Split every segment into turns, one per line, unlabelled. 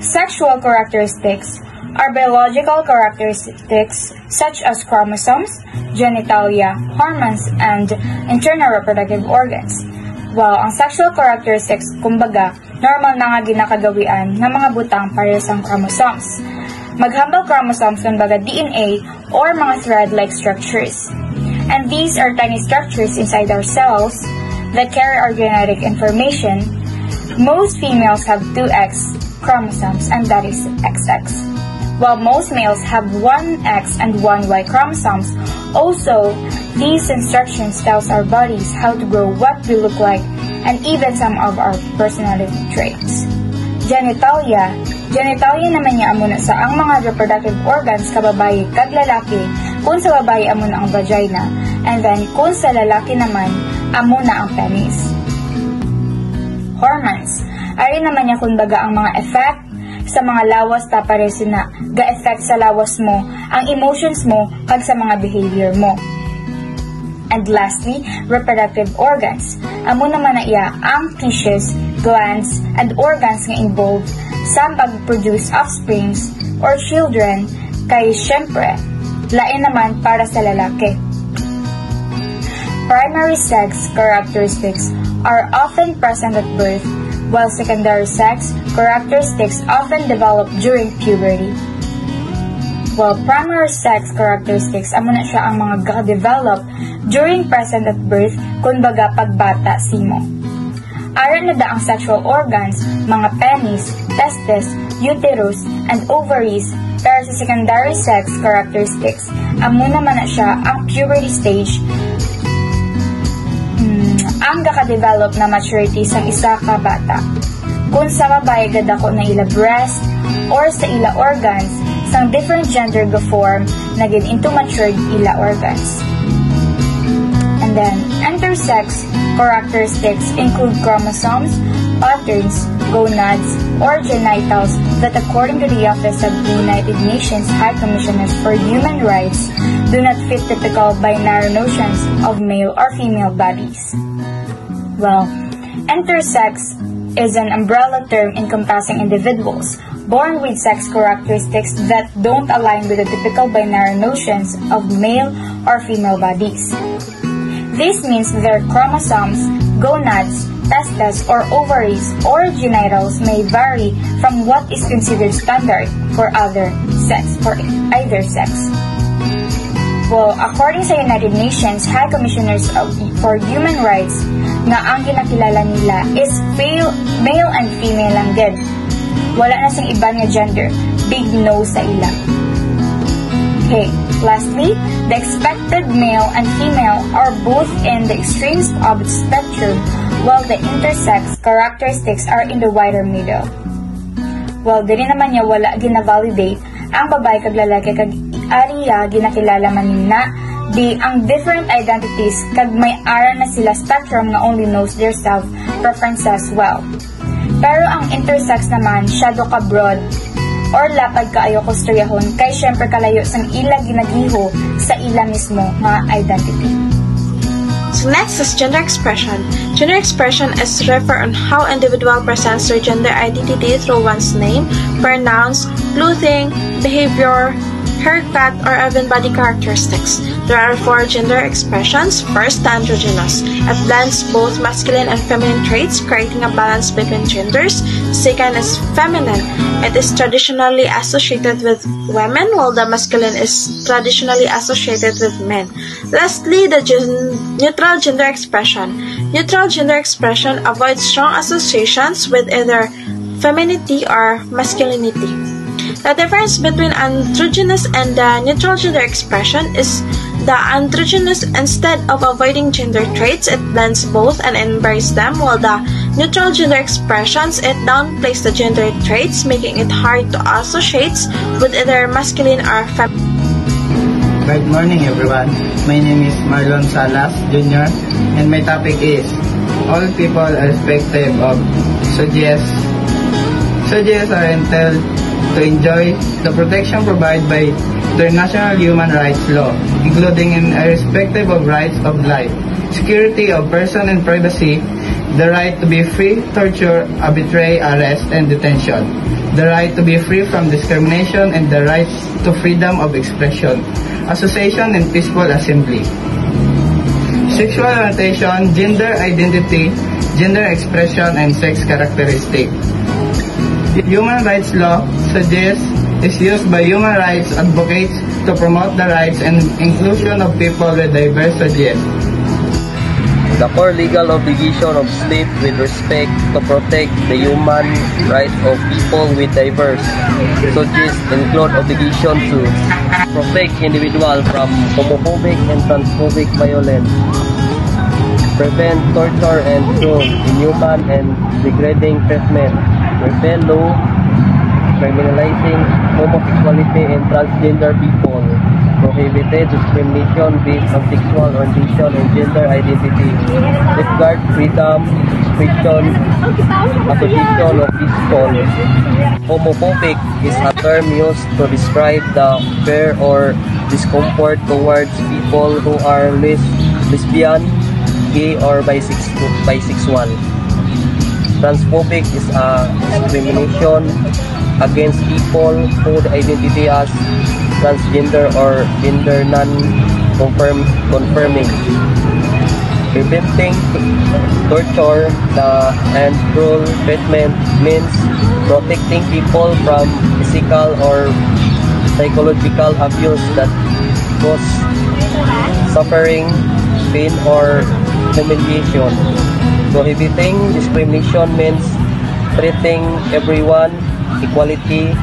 Sexual characteristics are biological characteristics such as chromosomes, genitalia, hormones, and internal reproductive organs. While ang sexual characteristics, kumbaga, normal na nga ginakagawian ng mga butang parehas ang chromosomes. Maghambal chromosomes, kumbaga DNA, or mga thread-like structures. And these are tiny structures inside our cells that carry our genetic information. Most females have 2X chromosomes, and that is XX. While most males have 1X and 1Y chromosomes, also, these instructions tells our bodies how to grow, what we look like, and even some of our personality traits. Genitalia. Genitalia naman niya amo na sa ang mga reproductive organs kababayi kag lalaki, kung sa babayi amo na ang vagina, and then kung sa lalaki naman, amo na ang penis. Hormones. Ari naman niya kumbaga ang mga effect sa mga lawas tapareso na ga-effect sa lawas mo, ang emotions mo, kag sa mga behavior mo. And lastly, reproductive organs. Amo naman na iya ang tissues, glands, and organs nga involved sa pag-produce offsprings or children, kay syempre, lain naman para sa lalaki. Primary sex characteristics are often present at birth, while secondary sex characteristics often develop during puberty. While primary sex characteristics, amo na siya ang mga ga-develop during present at birth, kumbaga pagbata simo. Aron na da ang sexual organs, mga penis, testes, uterus, and ovaries, pero sa secondary sex characteristics, amo naman na siya ang puberty stage, ang gaka-develop na maturity sa isa ka bata. Kung sa babae gadako na ila breast or sa ila organs, sang different gender go form naging into matured ila organs. And then, intersex characteristics include chromosomes, patterns, gonads, or genitals that according to the Office of the United Nations High Commissioners for Human Rights do not fit typical binary notions of male or female bodies. Well, intersex is an umbrella term encompassing individuals born with sex characteristics that don't align with the typical binary notions of male or female bodies. This means their chromosomes, gonads, testes, or ovaries or genitals may vary from what is considered standard for either sex. Well, according sa United Nations High Commissioners for Human Rights, nga ang ginakilala nila is male and female lang gid. Wala na sang iba nga gender. Big no sa ila. Okay, lastly, the expected male and female are both in the extremes of the spectrum, while the intersex characteristics are in the wider middle. Well, dili naman niya wala gina-validate ang babae kag lalaki kag ariya ginakilala man nina di ang different identities kag may ara na sila spectrum nga only knows their self preferences well. Pero ang intersex naman shadow ka broad or lapad kaayo kustoryahon kay syempre kalayo sang ila ginagiho sa ila mismo nga identity.
So next is gender expression. Gender expression is refer on how individual presents their gender identity through one's name, pronouns, clothing, behavior, haircut, or even body characteristics. There are 4 gender expressions. First, the androgynous. It blends both masculine and feminine traits, creating a balance between genders. Second is feminine. It is traditionally associated with women, while the masculine is traditionally associated with men. Lastly, the neutral gender expression. Neutral gender expression avoids strong associations with either femininity or masculinity. The difference between androgynous and the neutral gender expression is the androgynous, instead of avoiding gender traits, it blends both and embraces them, while the neutral gender expressions, it downplays the gender traits, making it hard to associate with either masculine or feminine.
Good morning everyone. My name is Marlon Salas Jr. and my topic is all people irrespective of sexes are entitled to enjoy the protection provided by international human rights law, including in irrespective of rights of life, security of person and privacy, the right to be free, torture, arbitrary arrest, and detention. the right to be free from discrimination, and the right to freedom of expression, association, and peaceful assembly. Sexual orientation, gender identity, gender expression, and sex characteristic. Human rights law suggests is used by human rights advocates to promote the rights and inclusion of people with diverse suggestions.
The core legal obligation of state with respect to protect the human rights of people with diverse suggestions include obligation to protect individuals from homophobic and transphobic violence, prevent torture and cruel, inhuman and degrading treatment, repeal law criminalizing homosexuality and transgender people, prohibited discrimination based on sexual orientation and gender identity, safeguard freedom, expression, association of people. Homophobic is a term used to describe the fear or discomfort towards people who are lesbian, gay, or bisexual. Transphobic is a discrimination against people whose identity as transgender or gender non-confirming. Preventing torture and cruel treatment means protecting people from physical or psychological abuse that cause suffering, pain, or humiliation. Prohibiting discrimination means treating everyone equality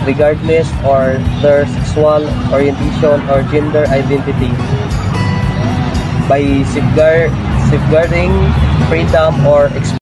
regardless of their sexual orientation or gender identity by safeguarding freedom or expression.